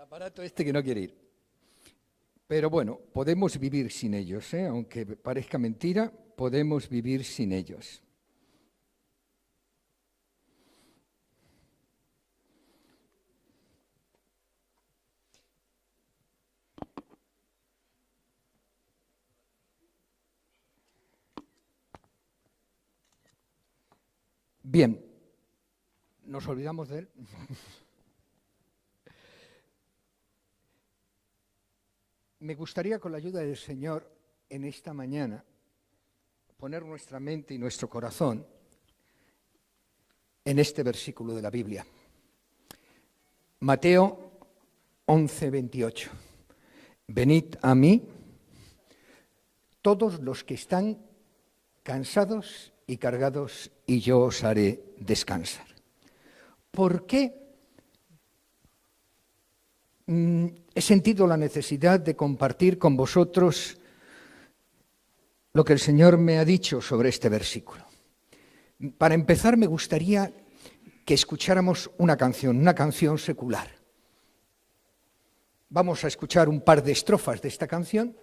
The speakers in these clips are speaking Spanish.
aparato este que no quiere ir. Pero bueno, podemos vivir sin ellos, ¿eh? Aunque parezca mentira, podemos vivir sin ellos. Bien, nos olvidamos de él. Me gustaría, con la ayuda del Señor, en esta mañana, poner nuestra mente y nuestro corazón en este versículo de la Biblia. Mateo 11:28. Venid a mí, todos los que están cansados y cargados, y yo os haré descansar. ¿Por qué he sentido la necesidad de compartir con vosotros lo que el Señor me ha dicho sobre este versículo? Para empezar, me gustaría que escucháramos una canción secular. Vamos a escuchar un par de estrofas de esta canción.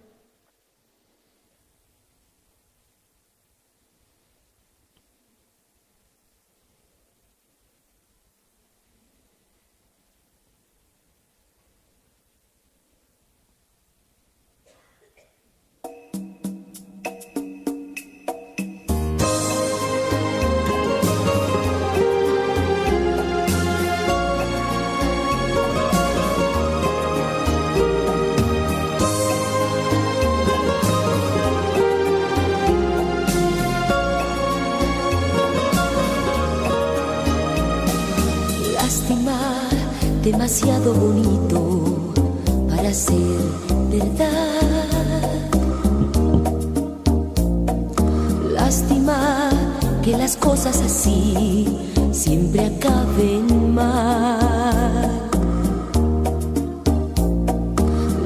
Demasiado bonito para ser verdad. Lástima que las cosas así siempre acaben mal.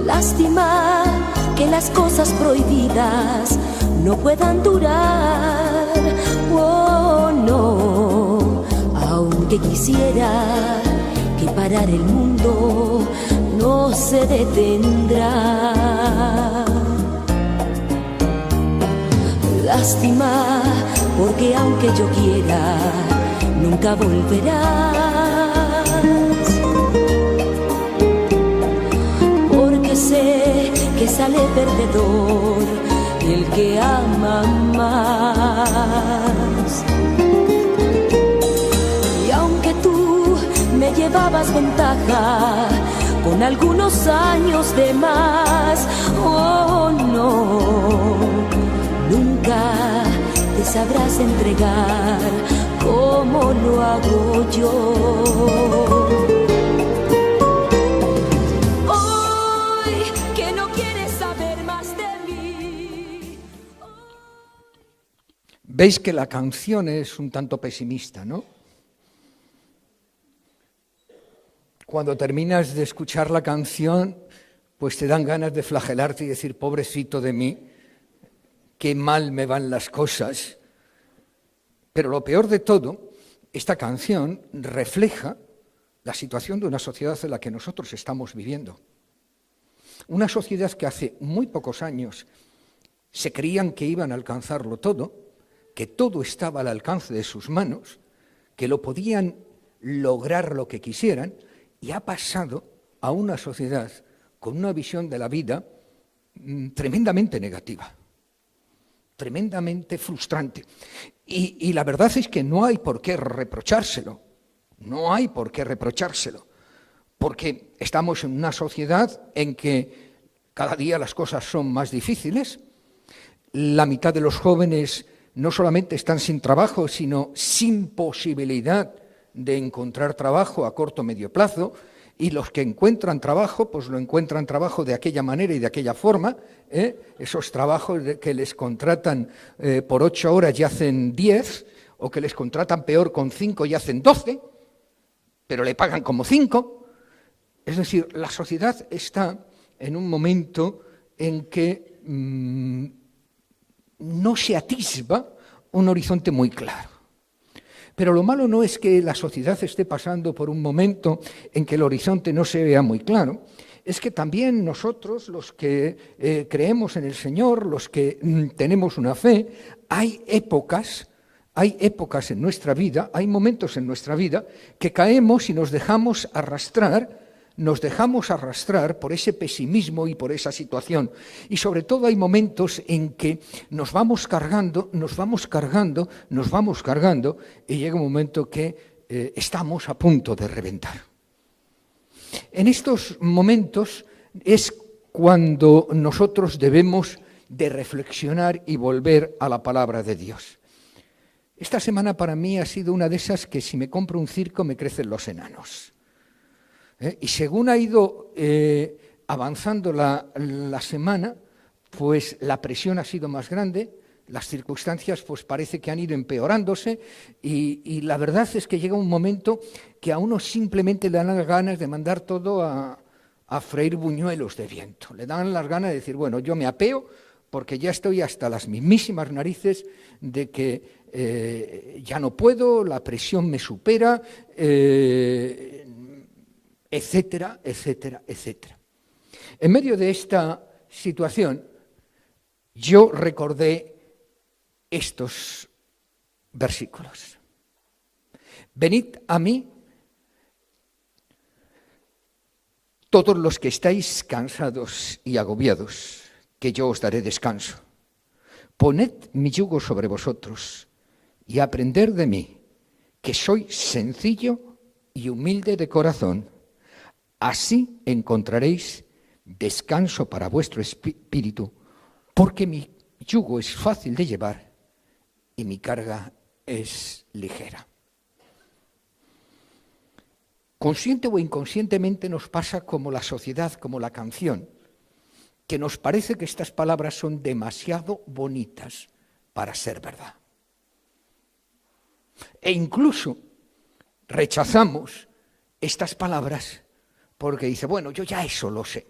Lástima que las cosas prohibidas no puedan durar. Oh, no, aunque quisiera que parar el mundo no se detendrá. Lástima, porque aunque yo quiera, nunca volverás. Porque sé que sale perdedor el que ama más. Y aunque tú me llevabas ventaja con algunos años de más, oh no, nunca te sabrás entregar como lo hago yo. Hoy que no quieres saber más de mí. Veis que la canción es un tanto pesimista, ¿no? Cuando terminas de escuchar la canción, pues te dan ganas de flagelarte y decir, pobrecito de mí, qué mal me van las cosas. Pero lo peor de todo, esta canción refleja la situación de una sociedad en la que nosotros estamos viviendo. Una sociedad que hace muy pocos años se creían que iban a alcanzarlo todo, que todo estaba al alcance de sus manos, que lo podían lograr lo que quisieran, y ha pasado a una sociedad con una visión de la vida tremendamente negativa, tremendamente frustrante. Y la verdad es que no hay por qué reprochárselo, porque estamos en una sociedad en que cada día las cosas son más difíciles. La mitad de los jóvenes no solamente están sin trabajo, sino sin posibilidad de encontrar trabajo a corto o medio plazo, y los que encuentran trabajo, pues lo encuentran trabajo de aquella manera y de aquella forma, esos trabajos que les contratan por 8 horas y hacen 10, o que les contratan peor con 5 y hacen 12, pero le pagan como 5. Es decir, la sociedad está en un momento en que no se atisba un horizonte muy claro. Pero lo malo no es que la sociedad esté pasando por un momento en que el horizonte no se vea muy claro, es que también nosotros, los que creemos en el Señor, los que tenemos una fe, hay épocas en nuestra vida, hay momentos en nuestra vida que caemos y nos dejamos arrastrar por ese pesimismo y por esa situación. Y sobre todo hay momentos en que nos vamos cargando, y llega un momento que estamos a punto de reventar. En estos momentos es cuando nosotros debemos de reflexionar y volver a la palabra de Dios. Esta semana para mí ha sido una de esas que si me compro un circo me crecen los enanos. Y según ha ido avanzando la semana, pues la presión ha sido más grande, las circunstancias pues parece que han ido empeorándose y la verdad es que llega un momento que a uno simplemente le dan las ganas de mandar todo a freír buñuelos de viento. Le dan las ganas de decir, bueno, yo me apeo porque ya estoy hasta las mismísimas narices de que ya no puedo, la presión me supera, etcétera, etcétera, etcétera. En medio de esta situación, yo recordé estos versículos. Venid a mí, todos los que estáis cansados y agobiados, que yo os daré descanso. Poned mi yugo sobre vosotros y aprended de mí, que soy sencillo y humilde de corazón. Así encontraréis descanso para vuestro espíritu, porque mi yugo es fácil de llevar y mi carga es ligera. Consciente o inconscientemente nos pasa como la sociedad, como la canción, que nos parece que estas palabras son demasiado bonitas para ser verdad. E incluso rechazamos estas palabras porque dice, bueno, yo ya eso lo sé.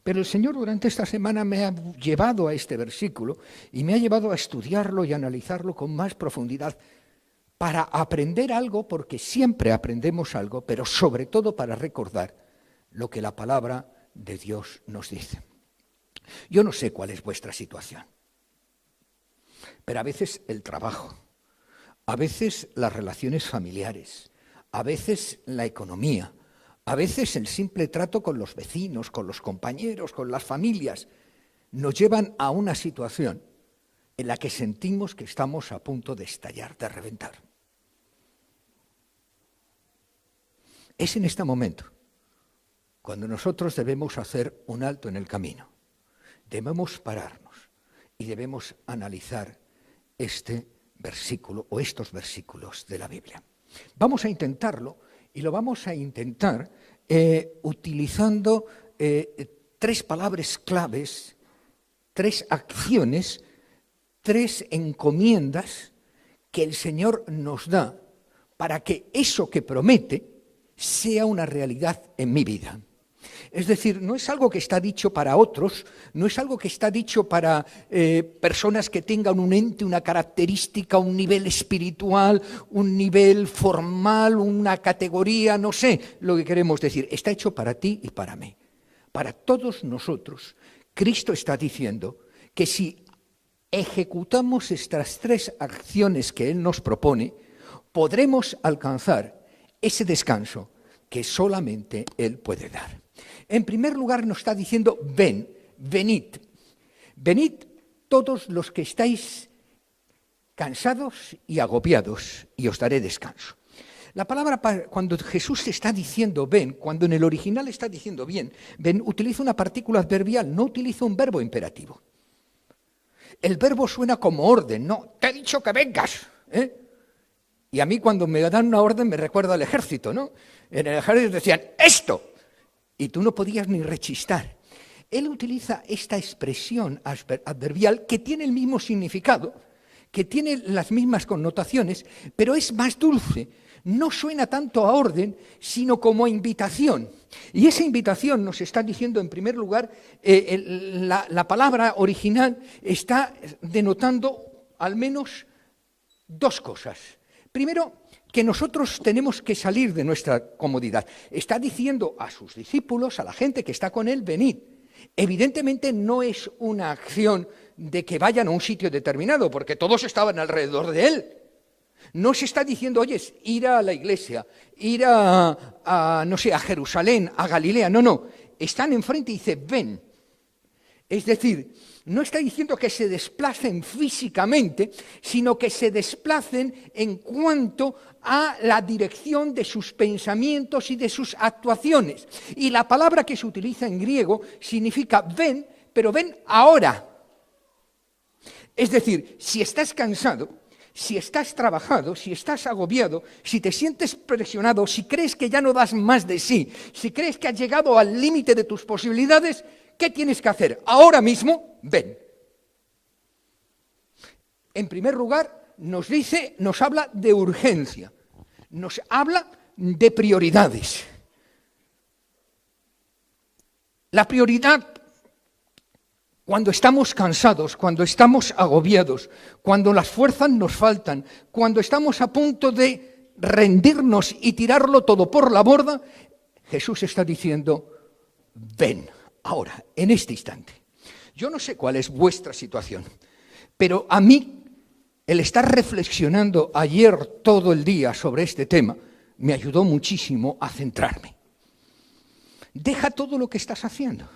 Pero el Señor durante esta semana me ha llevado a este versículo y me ha llevado a estudiarlo y analizarlo con más profundidad para aprender algo, porque siempre aprendemos algo, pero sobre todo para recordar lo que la palabra de Dios nos dice. Yo no sé cuál es vuestra situación, pero a veces el trabajo, a veces las relaciones familiares, a veces la economía, a veces el simple trato con los vecinos, con los compañeros, con las familias, nos llevan a una situación en la que sentimos que estamos a punto de estallar, de reventar. Es en este momento cuando nosotros debemos hacer un alto en el camino. Debemos pararnos y debemos analizar este versículo o estos versículos de la Biblia. Vamos a intentarlo y lo vamos a intentar utilizando tres palabras claves, tres acciones, tres encomiendas que el Señor nos da para que eso que promete sea una realidad en mi vida. Es decir, no es algo que está dicho para otros, no es algo que está dicho para personas que tengan un ente, una característica, un nivel espiritual, un nivel formal, una categoría, no sé lo que queremos decir. Está hecho para ti y para mí, para todos nosotros. Cristo está diciendo que si ejecutamos estas tres acciones que Él nos propone, podremos alcanzar ese descanso que solamente Él puede dar. En primer lugar nos está diciendo, venid todos los que estáis cansados y agobiados y os daré descanso. La palabra, cuando Jesús está diciendo ven, cuando en el original está diciendo ven, utiliza una partícula adverbial, no utiliza un verbo imperativo. El verbo suena como orden, no, te he dicho que vengas, Y a mí cuando me dan una orden me recuerda al ejército, ¿no? En el ejército decían, ¡esto! Y tú no podías ni rechistar. Él utiliza esta expresión adverbial que tiene el mismo significado, que tiene las mismas connotaciones, pero es más dulce. No suena tanto a orden, sino como a invitación. Y esa invitación nos está diciendo, en primer lugar, la palabra original está denotando al menos Dos cosas. Primero, que nosotros tenemos que salir de nuestra comodidad. Está diciendo a sus discípulos, a la gente que está con él, venid. Evidentemente no es una acción de que vayan a un sitio determinado, porque todos estaban alrededor de él. No se está diciendo, oye, ir a la iglesia, ir no sé, a Jerusalén, a Galilea. No. Están enfrente y dice, ven. Es decir, no está diciendo que se desplacen físicamente, sino que se desplacen en cuanto a la dirección de sus pensamientos y de sus actuaciones. Y la palabra que se utiliza en griego significa ven, pero ven ahora. Es decir, si estás cansado, si estás trabajado, si estás agobiado, si te sientes presionado, si crees que ya no das más de sí, si crees que has llegado al límite de tus posibilidades, ¿qué tienes que hacer? Ahora mismo, ven. En primer lugar, nos habla de urgencia, nos habla de prioridades. La prioridad, cuando estamos cansados, cuando estamos agobiados, cuando las fuerzas nos faltan, cuando estamos a punto de rendirnos y tirarlo todo por la borda, Jesús está diciendo, ven, ahora, en este instante. Yo no sé cuál es vuestra situación, pero a mí, el estar reflexionando ayer todo el día sobre este tema, me ayudó muchísimo a centrarme. Deja todo lo que estás haciendo.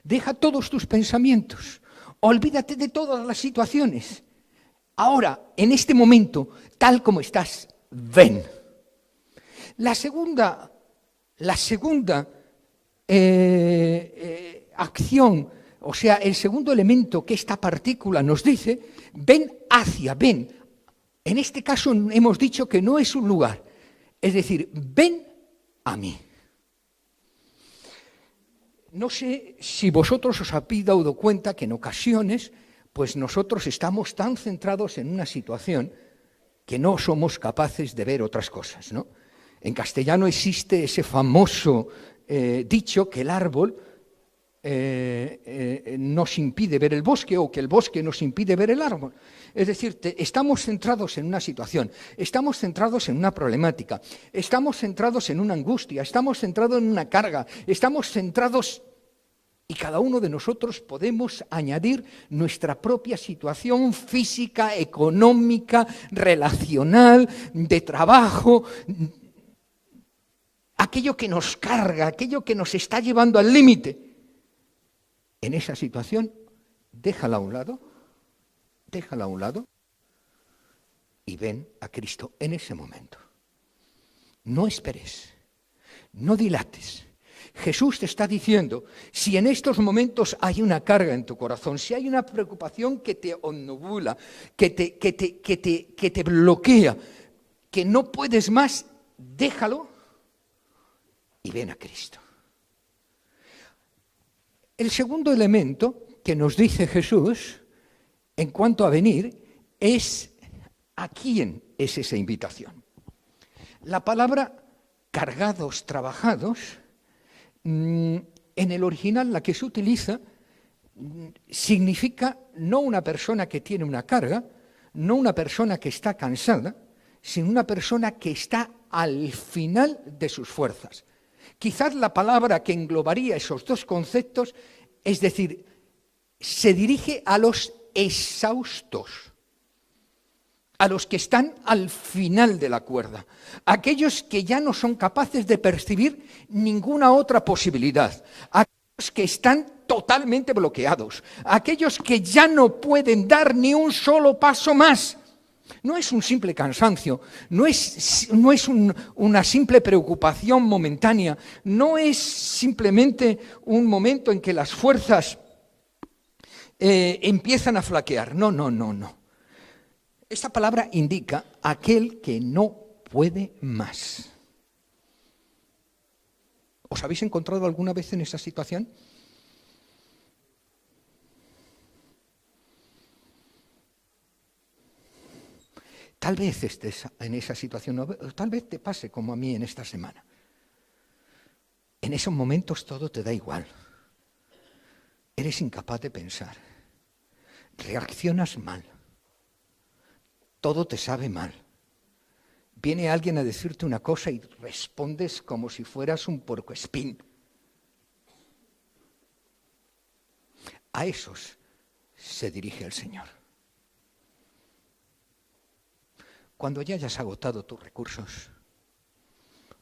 Deja todos tus pensamientos, olvídate de todas las situaciones. Ahora, en este momento, tal como estás, ven. La segunda acción, o sea, el segundo elemento que esta partícula nos dice, ven. En este caso hemos dicho que no es un lugar, es decir, ven a mí. No sé si vosotros os habéis dado cuenta que en ocasiones, pues nosotros estamos tan centrados en una situación que no somos capaces de ver otras cosas, ¿no? En castellano existe ese famoso dicho que el árbol nos impide ver el bosque o que el bosque nos impide ver el árbol. Es decir, estamos centrados en una situación, estamos centrados en una problemática, estamos centrados en una angustia, estamos centrados en una carga, estamos centrados y cada uno de nosotros podemos añadir nuestra propia situación física, económica, relacional, de trabajo, aquello que nos carga, aquello que nos está llevando al límite. En esa situación, déjala a un lado y ven a Cristo en ese momento. No esperes, no dilates. Jesús te está diciendo, si en estos momentos hay una carga en tu corazón, si hay una preocupación que te omnibula, que te bloquea, que no puedes más, déjalo y ven a Cristo. El segundo elemento que nos dice Jesús en cuanto a venir es a quién es esa invitación. La palabra cargados, trabajados, en el original la que se utiliza significa no una persona que tiene una carga, no una persona que está cansada, sino una persona que está al final de sus fuerzas. Quizás la palabra que englobaría esos dos conceptos, es decir, se dirige a los exhaustos, a los que están al final de la cuerda, aquellos que ya no son capaces de percibir ninguna otra posibilidad, aquellos que están totalmente bloqueados, aquellos que ya no pueden dar ni un solo paso más. No es un simple cansancio, no es una simple preocupación momentánea, no es simplemente un momento en que las fuerzas empiezan a flaquear. No. Esta palabra indica aquel que no puede más. ¿Os habéis encontrado alguna vez en esa situación? Tal vez estés en esa situación, tal vez te pase como a mí en esta semana. En esos momentos todo te da igual. Eres incapaz de pensar. Reaccionas mal. todo te sabe mal. Viene alguien a decirte una cosa y respondes como si fueras un puercoespín. A esos se dirige el Señor. Cuando ya hayas agotado tus recursos,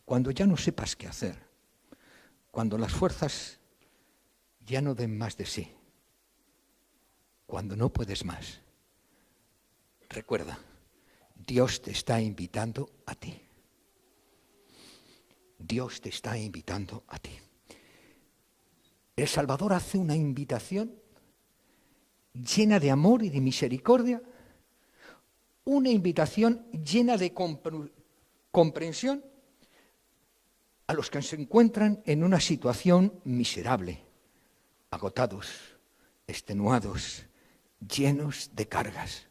cuando ya no sepas qué hacer, cuando las fuerzas ya no den más de sí, cuando no puedes más, recuerda, Dios te está invitando a ti. Dios te está invitando a ti. El Salvador hace una invitación llena de amor y de misericordia, una invitación llena de comprensión a los que se encuentran en una situación miserable, agotados, extenuados, llenos de cargas.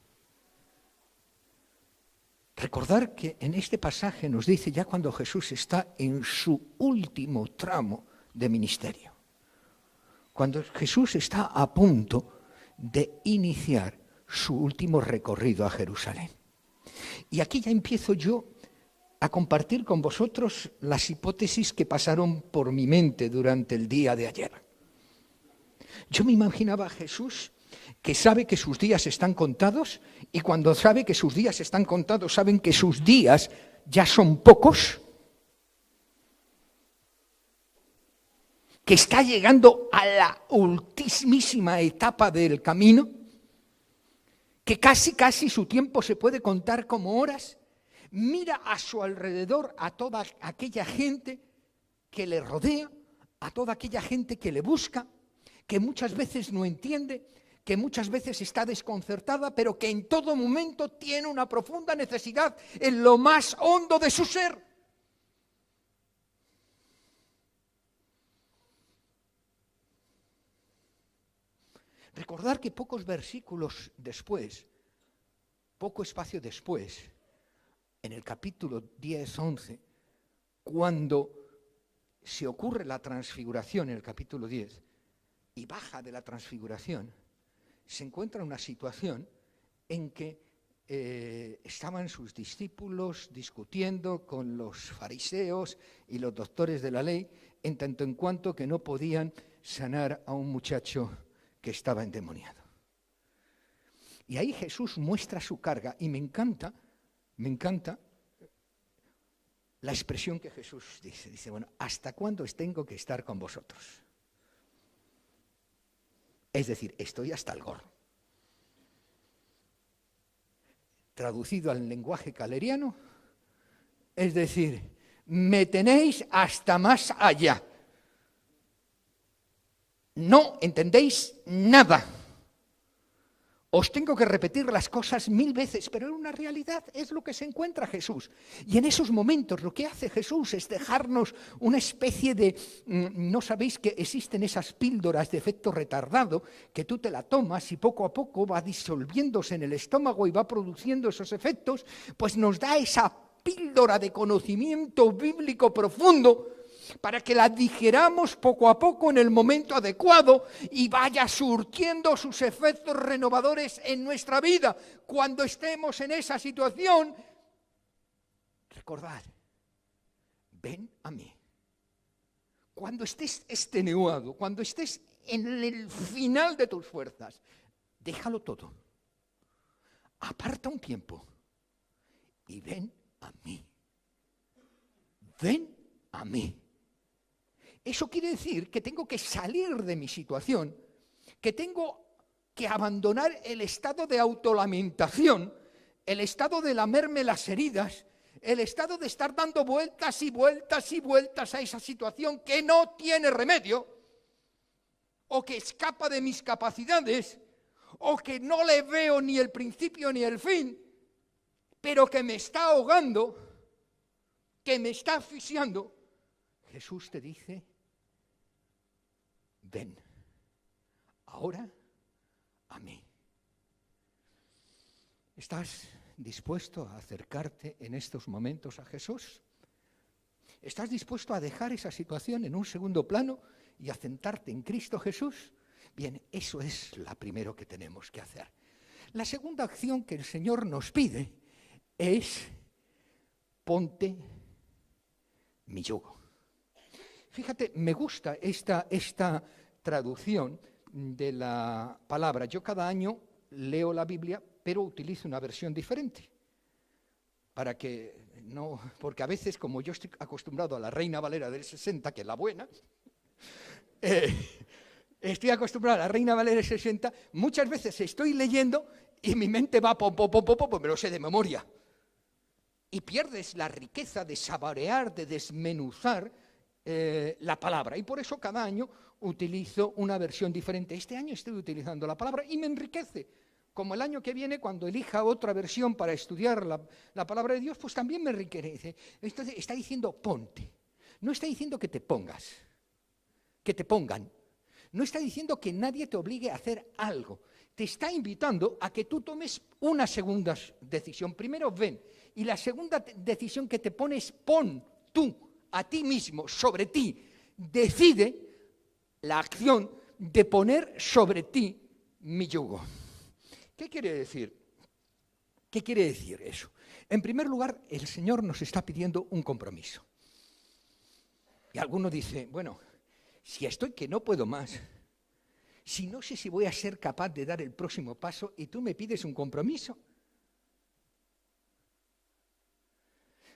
Recordar que en este pasaje nos dice ya cuando Jesús está en su último tramo de ministerio, cuando Jesús está a punto de iniciar su último recorrido a Jerusalén. Y aquí ya empiezo yo a compartir con vosotros las hipótesis que pasaron por mi mente durante el día de ayer. Yo me imaginaba a Jesús que sabe que sus días están contados, y cuando sabe que sus días están contados, saben que sus días ya son pocos, que está llegando a la ultimísima etapa del camino, que casi su tiempo se puede contar como horas. Mira a su alrededor a toda aquella gente que le rodea, a toda aquella gente que le busca, que muchas veces no entiende, que muchas veces está desconcertada, pero que en todo momento tiene una profunda necesidad en lo más hondo de su ser. Recordar que pocos versículos después, poco espacio después, en el capítulo 10-11, cuando se ocurre la transfiguración en el capítulo 10 y baja de la transfiguración, se encuentra una situación en que estaban sus discípulos discutiendo con los fariseos y los doctores de la ley, en tanto en cuanto que no podían sanar a un muchacho que estaba endemoniado. Y ahí Jesús muestra su carga, y me encanta la expresión que Jesús dice, bueno, ¿hasta cuándo tengo que estar con vosotros? Es decir, estoy hasta el gorro. Traducido al lenguaje caleriano, es decir, me tenéis hasta más allá. No entendéis nada. Os tengo que repetir las cosas 1000 veces, pero en una realidad es lo que se encuentra Jesús. Y en esos momentos lo que hace Jesús es dejarnos una especie de... ¿No sabéis que existen esas píldoras de efecto retardado que tú te la tomas y poco a poco va disolviéndose en el estómago y va produciendo esos efectos? Pues nos da esa píldora de conocimiento bíblico profundo para que la digiramos poco a poco en el momento adecuado y vaya surtiendo sus efectos renovadores en nuestra vida. Cuando estemos en esa situación, recordad, ven a mí. Cuando estés extenuado, cuando estés en el final de tus fuerzas, déjalo todo. Aparta un tiempo y ven a mí. Ven a mí. Eso quiere decir que tengo que salir de mi situación, que tengo que abandonar el estado de autolamentación, el estado de lamerme las heridas, el estado de estar dando vueltas y vueltas y vueltas a esa situación que no tiene remedio, o que escapa de mis capacidades, o que no le veo ni el principio ni el fin, pero que me está ahogando, que me está asfixiando. Jesús te dice, ven, ahora a mí. ¿Estás dispuesto a acercarte en estos momentos a Jesús? ¿Estás dispuesto a dejar esa situación en un segundo plano y a centrarte en Cristo Jesús? Bien, eso es lo primero que tenemos que hacer. La segunda acción que el Señor nos pide es ponte mi yugo. Fíjate, me gusta esta traducción de la palabra. Yo cada año leo la Biblia, pero utilizo una versión diferente. Para que no, porque a veces, como yo estoy acostumbrado a la Reina Valera del 60, que es la buena, estoy acostumbrado a la Reina Valera del 60, muchas veces estoy leyendo y mi mente va pom, me lo sé de memoria. Y pierdes la riqueza de saborear, de desmenuzar la palabra. Y por eso cada año utilizo una versión diferente. Este año estoy utilizando la palabra y me enriquece. Como el año que viene, cuando elija otra versión para estudiar la palabra de Dios, pues también me enriquece. Entonces está diciendo ponte. No está diciendo que te pongas, que te pongan. No está diciendo que nadie te obligue a hacer algo. Te está invitando a que tú tomes una segunda decisión. Primero ven. Y la segunda decisión que te pone es pon tú a ti mismo, sobre ti. Decide la acción de poner sobre ti mi yugo. ¿Qué quiere decir? ¿Qué quiere decir eso? En primer lugar, el Señor nos está pidiendo un compromiso. Y alguno dice, bueno, si estoy que no puedo más, si no sé si voy a ser capaz de dar el próximo paso y tú me pides un compromiso.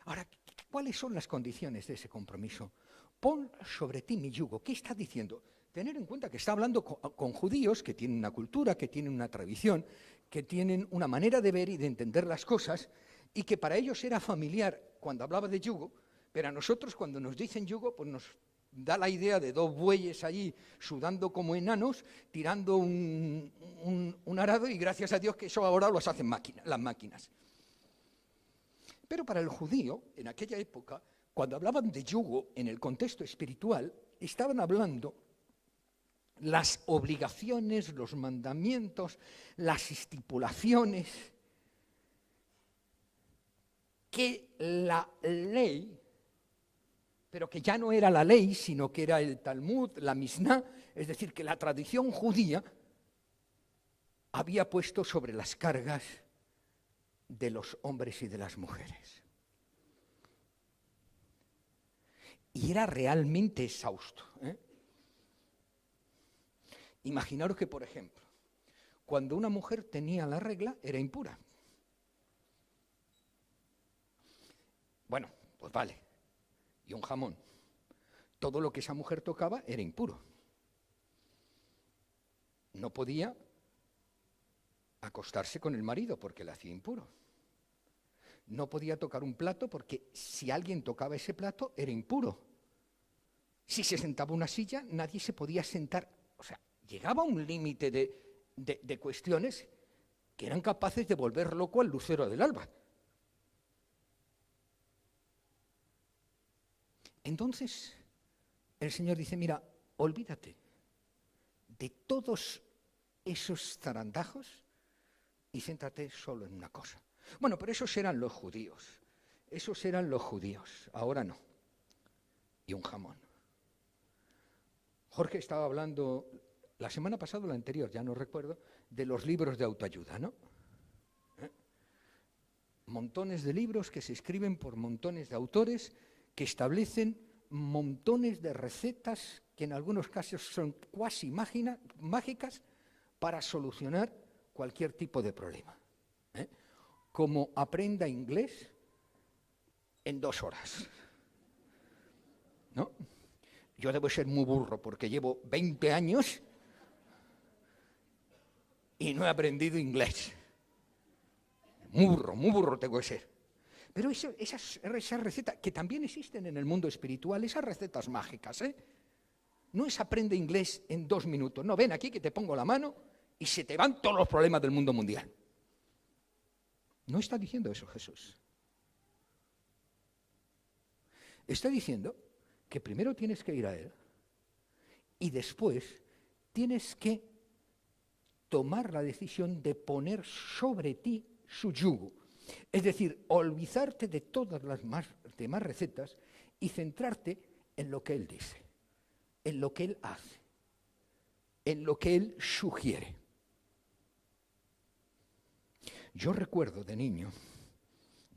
Ahora, ¿cuáles son las condiciones de ese compromiso? Pon sobre ti mi yugo. ¿Qué está diciendo? Tener en cuenta que está hablando con judíos que tienen una cultura, que tienen una tradición, que tienen una manera de ver y de entender las cosas, y que para ellos era familiar cuando hablaba de yugo, pero a nosotros cuando nos dicen yugo, pues nos da la idea de dos bueyes allí sudando como enanos, tirando un arado, y gracias a Dios que eso ahora lo hacen las máquinas. Pero para el judío, en aquella época, cuando hablaban de yugo en el contexto espiritual, estaban hablando las obligaciones, los mandamientos, las estipulaciones que la ley, pero que ya no era la ley, sino que era el Talmud, la Misná, es decir, que la tradición judía había puesto sobre las cargas de los hombres y de las mujeres. Y era realmente exhausto. Imaginaros que, por ejemplo, cuando una mujer tenía la regla, era impura. Bueno, pues vale. Y un jamón. Todo lo que esa mujer tocaba era impuro. No podía acostarse con el marido porque le hacía impuro. No podía tocar un plato porque si alguien tocaba ese plato era impuro. Si se sentaba en una silla, nadie se podía sentar. O sea, llegaba a un límite de cuestiones que eran capaces de volver loco al lucero del alba. Entonces, el Señor dice, mira, olvídate de todos esos zarandajos y céntrate solo en una cosa. Bueno, pero esos eran los judíos. Ahora no. Y un jamón. Jorge estaba hablando la semana pasada o la anterior, ya no recuerdo, de los libros de autoayuda, ¿no? Montones de libros que se escriben por montones de autores que establecen montones de recetas que en algunos casos son cuasi mágicas para solucionar cualquier tipo de problema. Como aprenda inglés en 2 horas. ¿No? Yo debo ser muy burro porque llevo 20 años y no he aprendido inglés. Muy burro tengo que ser. Pero esas recetas, que también existen en el mundo espiritual, esas recetas mágicas, no es aprende inglés en 2 minutos. No, ven aquí que te pongo la mano y se te van todos los problemas del mundo mundial. No está diciendo eso Jesús. Está diciendo que primero tienes que ir a Él y después tienes que tomar la decisión de poner sobre ti su yugo. Es decir, olvidarte de todas las demás recetas y centrarte en lo que Él dice, en lo que Él hace, en lo que Él sugiere. Yo recuerdo de niño,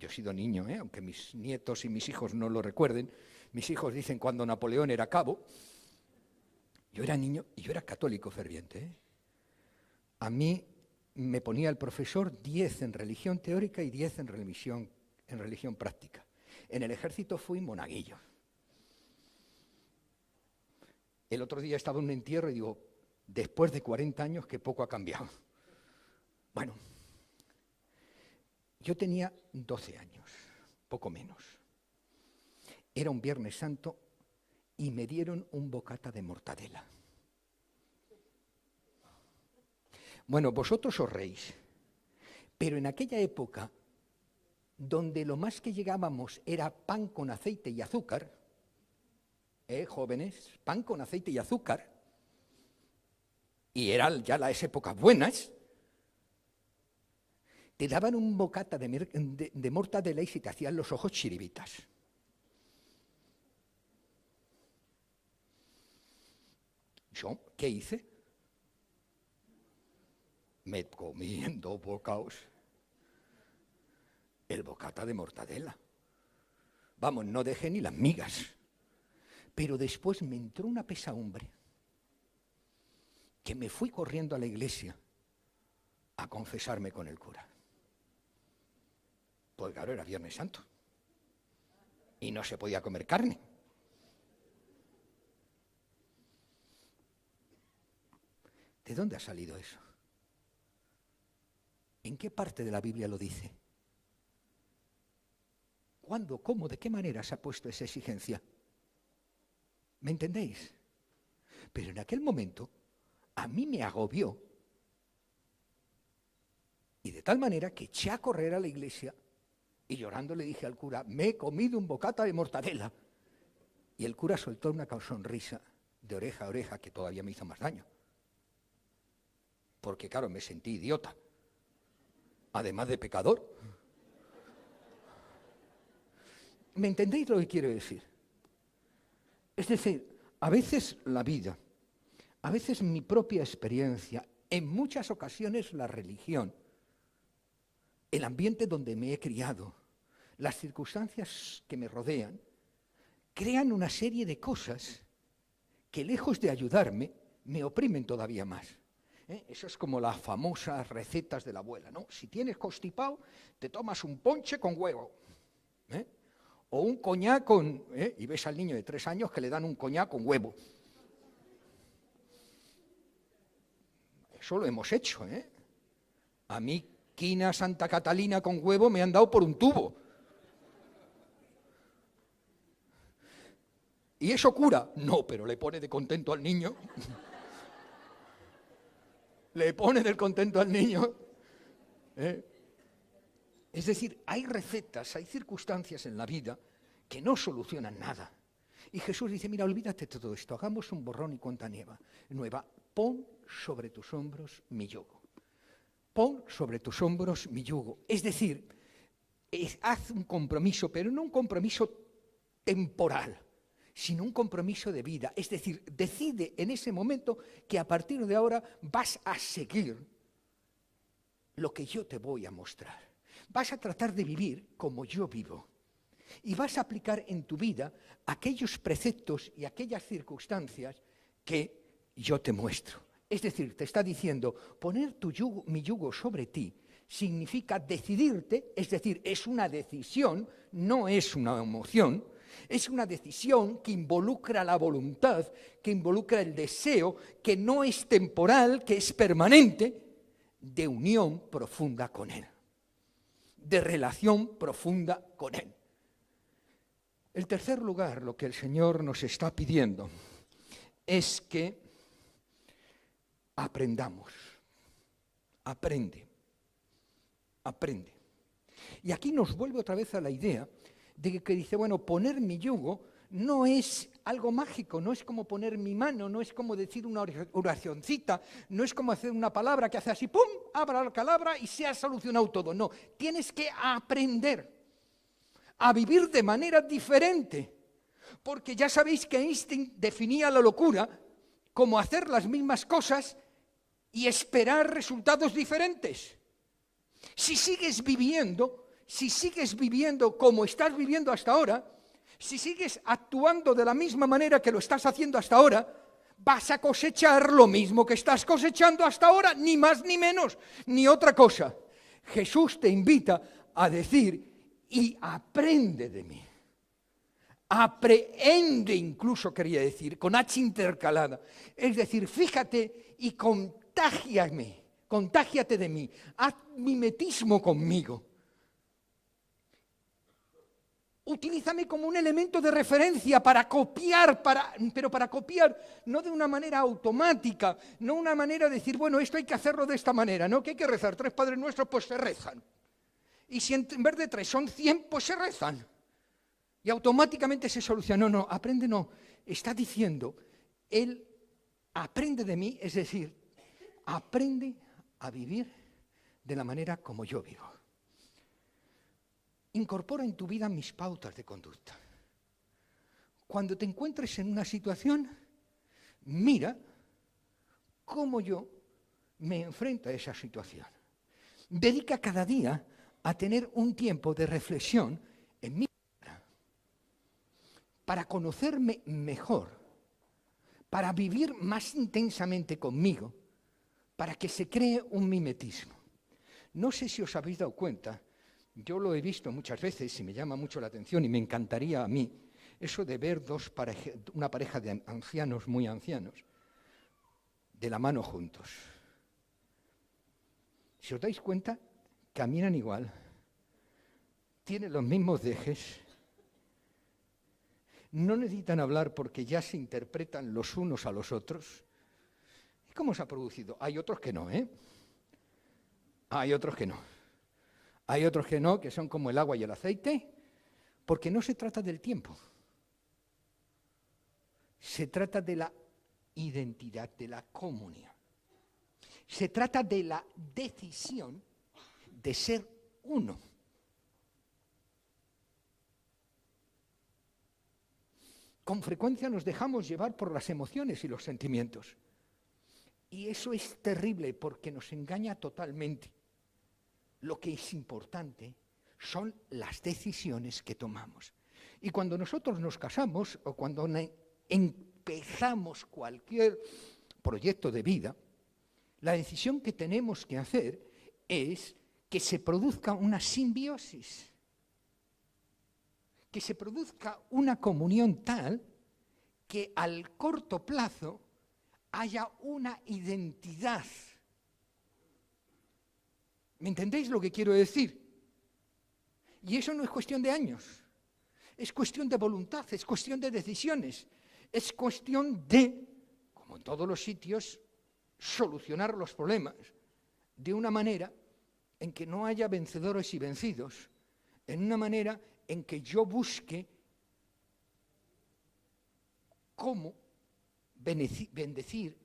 Yo he sido niño, aunque mis nietos y mis hijos no lo recuerden. Mis hijos dicen cuando Napoleón era cabo. Yo era niño y yo era católico ferviente. A mí me ponía el profesor 10 en religión teórica y 10 en religión práctica. En el ejército fui monaguillo. El otro día estaba en un entierro y digo, después de 40 años, que poco ha cambiado. Bueno, yo tenía 12 años, poco menos. Era un Viernes Santo y me dieron un bocata de mortadela. Bueno, vosotros os reís, pero en aquella época, donde lo más que llegábamos era pan con aceite y azúcar, jóvenes, pan con aceite y azúcar, y eran ya las épocas buenas, te daban un bocata de mortadela y se te hacían los ojos chiribitas. ¿Yo qué hice? Me comí en 2 bocados el bocata de mortadela. Vamos, no dejé ni las migas. Pero después me entró una pesadumbre que me fui corriendo a la iglesia a confesarme con el cura. Pues claro, era Viernes Santo y no se podía comer carne. ¿De dónde ha salido eso? ¿En qué parte de la Biblia lo dice? ¿Cuándo, cómo, de qué manera se ha puesto esa exigencia? ¿Me entendéis? Pero en aquel momento a mí me agobió y de tal manera que eché a correr a la iglesia y llorando le dije al cura, me he comido un bocata de mortadela. Y el cura soltó una sonrisa de oreja a oreja que todavía me hizo más daño. Porque claro, me sentí idiota, además de pecador. ¿Me entendéis lo que quiero decir? Es decir, a veces la vida, a veces mi propia experiencia, en muchas ocasiones la religión, el ambiente donde me he criado, las circunstancias que me rodean, crean una serie de cosas que lejos de ayudarme, me oprimen todavía más. Eso es como las famosas recetas de la abuela, ¿no? Si tienes constipado, te tomas un ponche con huevo, o un coñac con... y ves al niño de 3 años que le dan un coñac con huevo. Eso lo hemos hecho, A mí, quina Santa Catalina con huevo me han dado por un tubo. ¿Y eso cura? No, pero le pone de contento al niño. Le pone del contento al niño. Es decir, hay recetas, hay circunstancias en la vida que no solucionan nada. Y Jesús dice, mira, olvídate de todo esto, hagamos un borrón y cuenta nueva. Pon sobre tus hombros mi yugo. Pon sobre tus hombros mi yugo. Es decir, haz un compromiso, pero no un compromiso temporal, sino un compromiso de vida. Es decir, decide en ese momento que a partir de ahora vas a seguir lo que yo te voy a mostrar. Vas a tratar de vivir como yo vivo. Y vas a aplicar en tu vida aquellos preceptos y aquellas circunstancias que yo te muestro. Es decir, te está diciendo, poner mi yugo sobre ti significa decidirte, es decir, es una decisión, no es una emoción. Es una decisión que involucra la voluntad, que involucra el deseo, que no es temporal, que es permanente, de unión profunda con Él, de relación profunda con Él. En tercer lugar, lo que el Señor nos está pidiendo es que aprendamos. Aprende. Y aquí nos vuelve otra vez a la idea de que dice, bueno, poner mi yugo no es algo mágico, no es como poner mi mano, no es como decir una oracioncita, no es como hacer una palabra que hace así, ¡pum!, abra la palabra y se ha solucionado todo. No, tienes que aprender a vivir de manera diferente, porque ya sabéis que Einstein definía la locura como hacer las mismas cosas y esperar resultados diferentes. Si sigues viviendo si sigues viviendo como estás viviendo hasta ahora, si sigues actuando de la misma manera que lo estás haciendo hasta ahora, vas a cosechar lo mismo que estás cosechando hasta ahora, ni más ni menos, ni otra cosa. Jesús te invita a decir, y aprende de mí. Aprehende incluso, quería decir, con H intercalada. Es decir, fíjate y contágiate de mí, haz mimetismo conmigo. Utilízame como un elemento de referencia para copiar, pero para copiar no de una manera automática, no una manera de decir, bueno, esto hay que hacerlo de esta manera, ¿no? Que hay que rezar 3 Padres Nuestros, pues se rezan. Y si en vez de 3 son 100, pues se rezan. Y automáticamente se soluciona. No, aprende no. Está diciendo, Él aprende de mí, es decir, aprende a vivir de la manera como yo vivo. Incorpora en tu vida mis pautas de conducta. Cuando te encuentres en una situación, mira cómo yo me enfrento a esa situación. Dedica cada día a tener un tiempo de reflexión en mí para conocerme mejor, para vivir más intensamente conmigo, para que se cree un mimetismo. No sé si os habéis dado cuenta, yo lo he visto muchas veces y me llama mucho la atención y me encantaría a mí, eso de ver una pareja de ancianos, muy ancianos, de la mano juntos. Si os dais cuenta, caminan igual, tienen los mismos dejes, no necesitan hablar porque ya se interpretan los unos a los otros. ¿Y cómo se ha producido? Hay otros que no, ¿eh? Hay otros que no. Hay otros que no, que son como el agua y el aceite, porque no se trata del tiempo. Se trata de la identidad, de la comunión. Se trata de la decisión de ser uno. Con frecuencia nos dejamos llevar por las emociones y los sentimientos. Y eso es terrible porque nos engaña totalmente. Lo que es importante son las decisiones que tomamos. Y cuando nosotros nos casamos o cuando empezamos cualquier proyecto de vida, la decisión que tenemos que hacer es que se produzca una simbiosis, que se produzca una comunión tal que al corto plazo haya una identidad. ¿Me entendéis lo que quiero decir? Y eso no es cuestión de años, es cuestión de voluntad, es cuestión de decisiones, es cuestión de, como en todos los sitios, solucionar los problemas de una manera en que no haya vencedores y vencidos, en una manera en que yo busque cómo bendecir,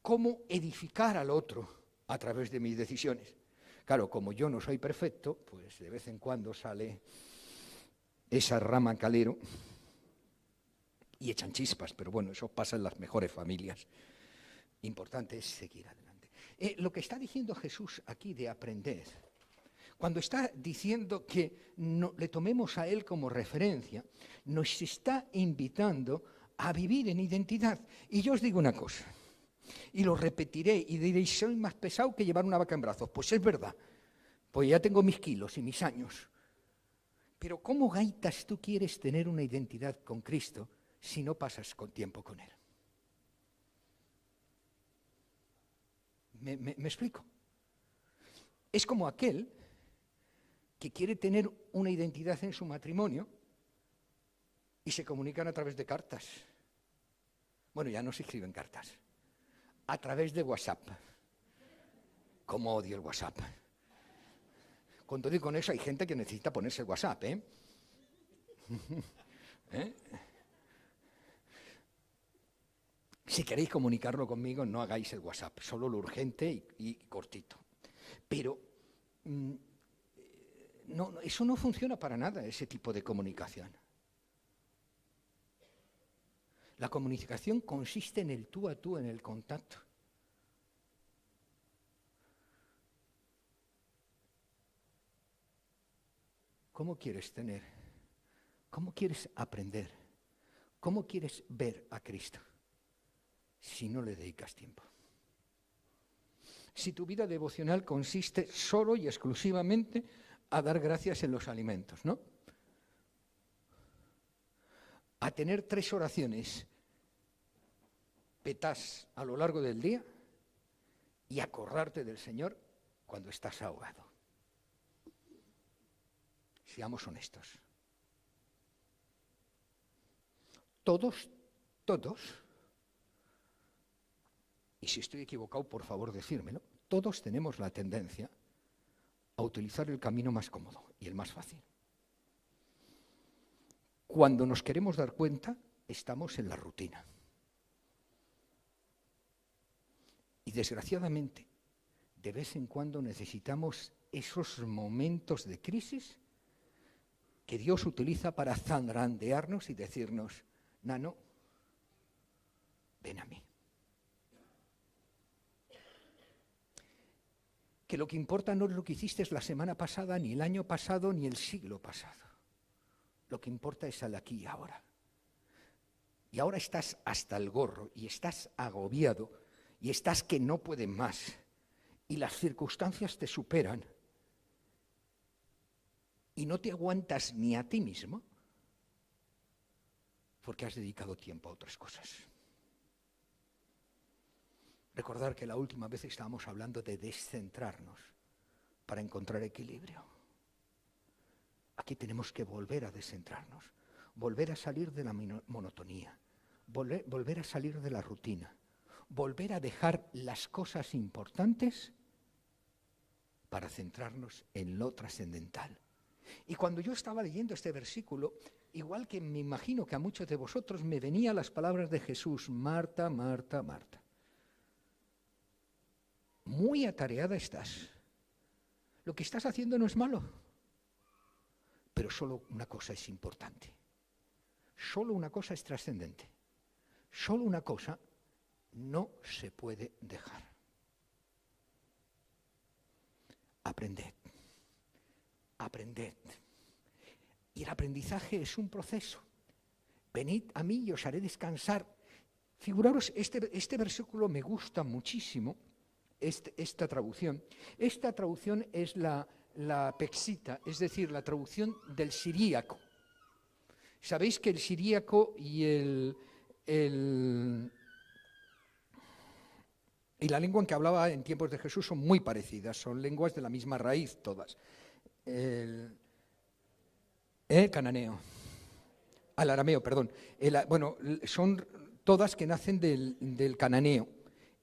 cómo edificar al otro a través de mis decisiones. Claro, como yo no soy perfecto, pues de vez en cuando sale esa rama calero y echan chispas, pero bueno, eso pasa en las mejores familias. Importante es seguir adelante. Lo que está diciendo Jesús aquí de aprender, cuando está diciendo que le tomemos a Él como referencia, nos está invitando a vivir en identidad. Y yo os digo una cosa, y lo repetiré y diréis, soy más pesado que llevar una vaca en brazos. Pues es verdad, pues ya tengo mis kilos y mis años. Pero ¿cómo gaitas tú quieres tener una identidad con Cristo si no pasas con tiempo con Él? ¿Me explico? Es como aquel que quiere tener una identidad en su matrimonio y se comunican a través de cartas. Bueno, ya no se escriben cartas. A través de WhatsApp. Cómo odio el WhatsApp. Con todo y con eso hay gente que necesita ponerse el WhatsApp, ¿eh? ¿Eh? Si queréis comunicarlo conmigo, no hagáis el WhatsApp, solo lo urgente y cortito. Pero no, eso no funciona para nada, ese tipo de comunicación. La comunicación consiste en el tú a tú, en el contacto. ¿cómo quieres tener? ¿Cómo quieres aprender? ¿Cómo quieres ver a Cristo si no le dedicas tiempo? Si tu vida devocional consiste solo y exclusivamente a dar gracias en los alimentos, ¿no? A tener 3 oraciones petás a lo largo del día y acordarte del Señor cuando estás ahogado. Seamos honestos. Todos, y si estoy equivocado, por favor decírmelo, todos tenemos la tendencia a utilizar el camino más cómodo y el más fácil. Cuando nos queremos dar cuenta, estamos en la rutina. Y desgraciadamente, de vez en cuando necesitamos esos momentos de crisis que Dios utiliza para zarandearnos y decirnos, Nano, ven a mí. Que lo que importa no es lo que hiciste la semana pasada, ni el año pasado, ni el siglo pasado. Lo que importa es el aquí y ahora. Y ahora estás hasta el gorro, y estás agobiado, y estás que no puedes más, y las circunstancias te superan, y no te aguantas ni a ti mismo, porque has dedicado tiempo a otras cosas. Recordar que la última vez estábamos hablando de descentrarnos para encontrar equilibrio. Aquí tenemos que volver a descentrarnos, volver a salir de la monotonía, volver a salir de la rutina, volver a dejar las cosas importantes para centrarnos en lo trascendental. Y cuando yo estaba leyendo este versículo, igual que me imagino que a muchos de vosotros, me venían las palabras de Jesús, Marta, Marta, Marta. Muy atareada estás. Lo que estás haciendo no es malo, pero solo una cosa es importante. Solo una cosa es trascendente. Solo una cosa no se puede dejar. Aprended. Aprended. Y el aprendizaje es un proceso. Venid a mí y os haré descansar. Figuraros, este versículo me gusta muchísimo, esta traducción. Esta traducción es la Pexita, es decir, la traducción del siríaco. Sabéis que el siríaco y la lengua en que hablaba en tiempos de Jesús son muy parecidas, son lenguas de la misma raíz todas. El cananeo, al arameo, perdón. Son todas que nacen del cananeo.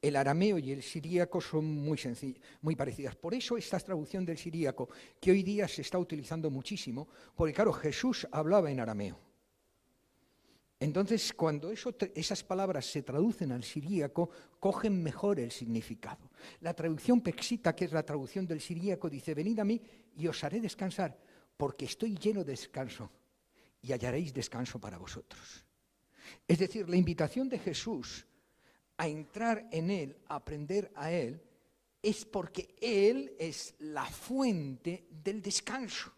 El arameo y el siríaco son muy parecidas. Por eso esta traducción del siríaco, que hoy día se está utilizando muchísimo, porque claro, Jesús hablaba en arameo. Entonces, cuando esas palabras se traducen al siríaco, cogen mejor el significado. La traducción Pexita, que es la traducción del siríaco, dice, venid a mí y os haré descansar, porque estoy lleno de descanso y hallaréis descanso para vosotros. Es decir, la invitación de Jesús a entrar en Él, a aprender a Él, es porque Él es la fuente del descanso.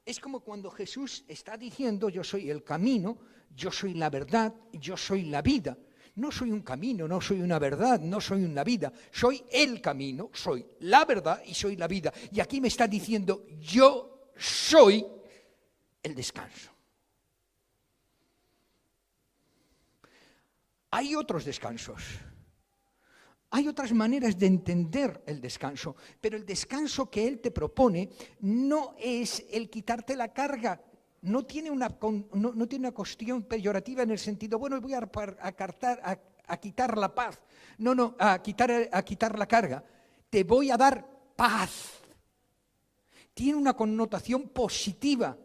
Es como cuando Jesús está diciendo, yo soy el camino, yo soy la verdad, yo soy la vida. No soy un camino, no soy una verdad, no soy una vida. Soy el camino, soy la verdad y soy la vida. Y aquí me está diciendo, yo soy el descanso. Hay otros descansos. Hay otras maneras de entender el descanso, pero el descanso que Él te propone no es el quitarte la carga, no tiene una cuestión peyorativa en el sentido, bueno, voy a quitar la paz, a quitar la carga, te voy a dar paz. Tiene una connotación positiva,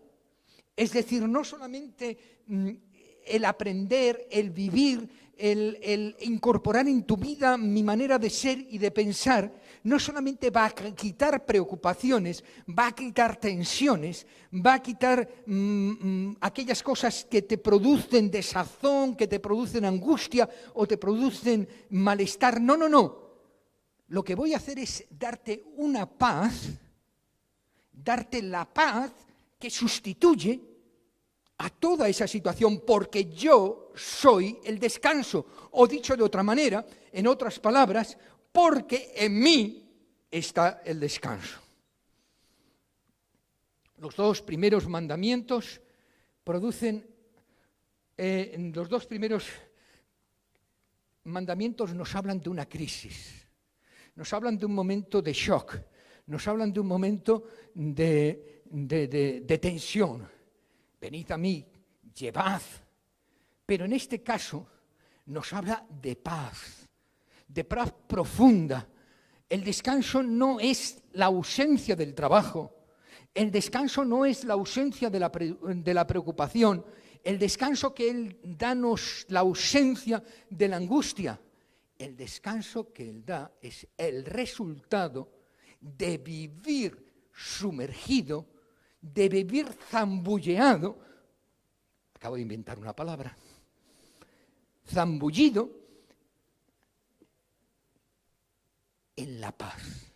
es decir, no solamente el aprender, el vivir, el incorporar en tu vida mi manera de ser y de pensar, no solamente va a quitar preocupaciones, va a quitar tensiones, va a quitar aquellas cosas que te producen desazón, que te producen angustia o te producen malestar. No. Lo que voy a hacer es darte una paz, darte la paz que sustituye a toda esa situación, porque yo soy el descanso. O dicho de otra manera, en otras palabras, porque en mí está el descanso. Los dos primeros mandamientos los dos primeros mandamientos nos hablan de una crisis, nos hablan de un momento de shock, nos hablan de un momento de tensión. Venid a mí, llevad. Pero en este caso nos habla de paz profunda. El descanso no es la ausencia del trabajo. El descanso no es la ausencia de la preocupación. El descanso que Él da no es la ausencia de la angustia. El descanso que Él da es el resultado de vivir sumergido, de vivir zambulleado. Acabo de inventar una palabra. Zambullido en la paz.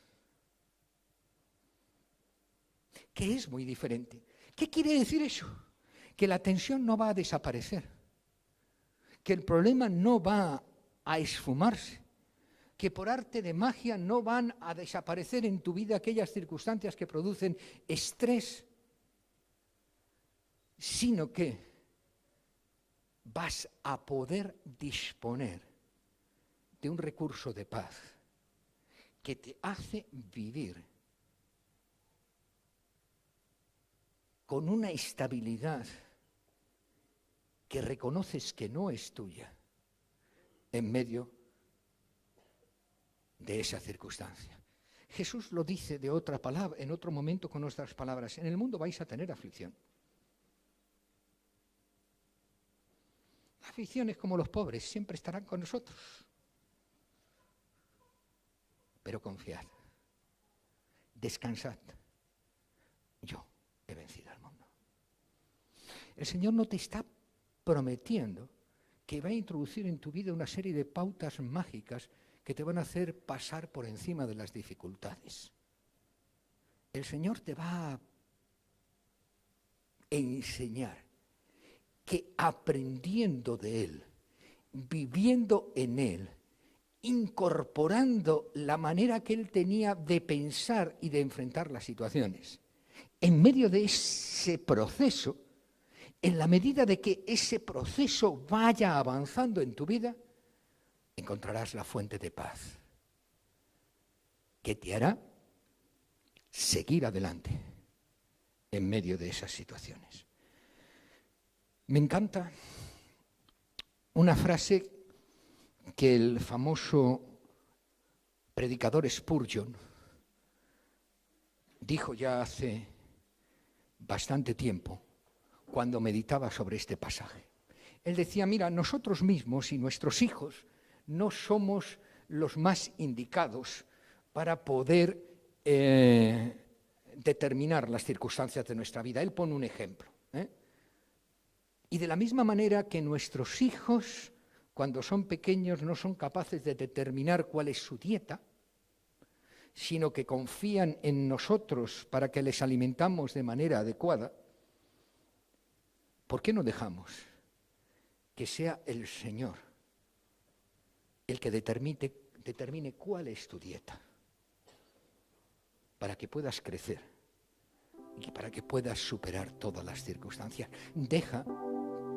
Que es muy diferente. ¿Qué quiere decir eso? Que la tensión no va a desaparecer, que el problema no va a esfumarse, que por arte de magia no van a desaparecer en tu vida aquellas circunstancias que producen estrés, sino que vas a poder disponer de un recurso de paz que te hace vivir con una estabilidad que reconoces que no es tuya en medio de esa circunstancia. Jesús lo dice de otra palabra, en otro momento con otras palabras. En el mundo vais a tener aflicción. La aflicción es como los pobres, siempre estarán con nosotros. Pero confiad, descansad. Yo he vencido al mundo. El Señor no te está prometiendo que va a introducir en tu vida una serie de pautas mágicas que te van a hacer pasar por encima de las dificultades. El Señor te va a enseñar que aprendiendo de Él, viviendo en Él, incorporando la manera que Él tenía de pensar y de enfrentar las situaciones, en medio de ese proceso, en la medida de que ese proceso vaya avanzando en tu vida, encontrarás la fuente de paz que te hará seguir adelante en medio de esas situaciones. Me encanta una frase que el famoso predicador Spurgeon dijo ya hace bastante tiempo, cuando meditaba sobre este pasaje. Él decía, mira, nosotros mismos y nuestros hijos no somos los más indicados para poder determinar las circunstancias de nuestra vida. Él pone un ejemplo. Y de la misma manera que nuestros hijos, cuando son pequeños, no son capaces de determinar cuál es su dieta, sino que confían en nosotros para que les alimentamos de manera adecuada, ¿por qué no dejamos que sea el Señor el que determine cuál es tu dieta? Para que puedas crecer y para que puedas superar todas las circunstancias. Deja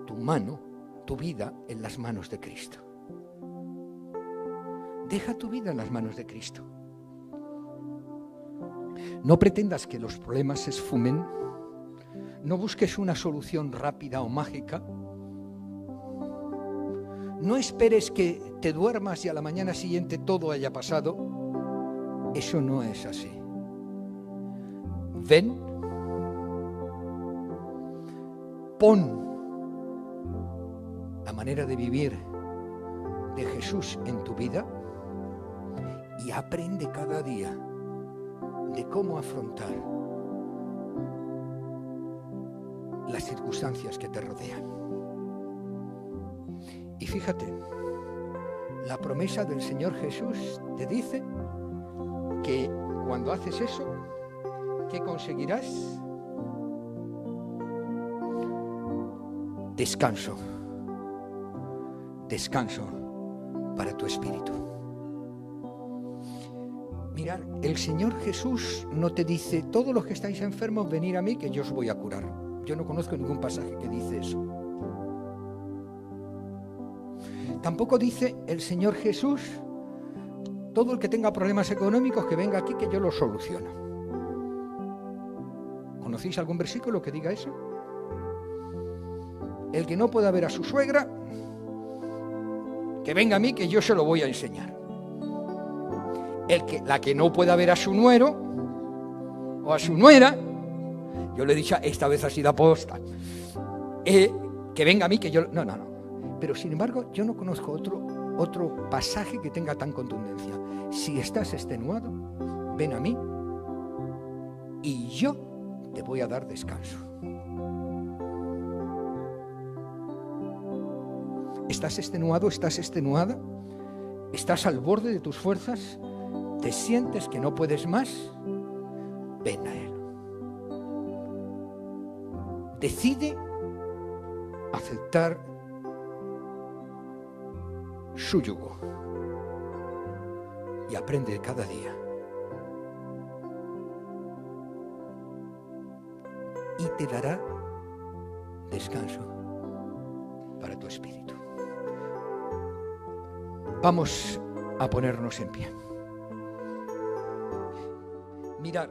tu mano, tu vida en las manos de Cristo. Deja tu vida en las manos de Cristo. No pretendas que los problemas se esfumen. No busques una solución rápida o mágica. No esperes que te duermas y a la mañana siguiente todo haya pasado. Eso no es así. Ven, pon la manera de vivir de Jesús en tu vida y aprende cada día de cómo afrontar las circunstancias que te rodean. Y fíjate, la promesa del Señor Jesús te dice que cuando haces eso, ¿qué conseguirás? descanso, descanso para tu espíritu. Mirad, el Señor Jesús no te dice, todos los que estáis enfermos, venid a mí que yo os voy a curar. Yo no conozco ningún pasaje que dice eso. Tampoco dice el Señor Jesús, todo el que tenga problemas económicos que venga aquí que yo los soluciono. ¿Conocéis algún versículo que diga eso? El que no pueda ver a su suegra, que venga a mí que yo se lo voy a enseñar. La que no pueda ver a su nuero o a su nuera, yo le he dicho, esta vez ha sido aposta, que venga a mí que yo... No. Pero sin embargo, yo no conozco otro pasaje que tenga tan contundencia. Si estás extenuado, ven a mí y yo te voy a dar descanso. ¿Estás extenuado? ¿Estás extenuada? ¿Estás al borde de tus fuerzas? ¿Te sientes que no puedes más? Ven a Él. Decide aceptar su yugo y aprende cada día. Y te dará descanso para tu espíritu. Vamos a ponernos en pie. Mirad,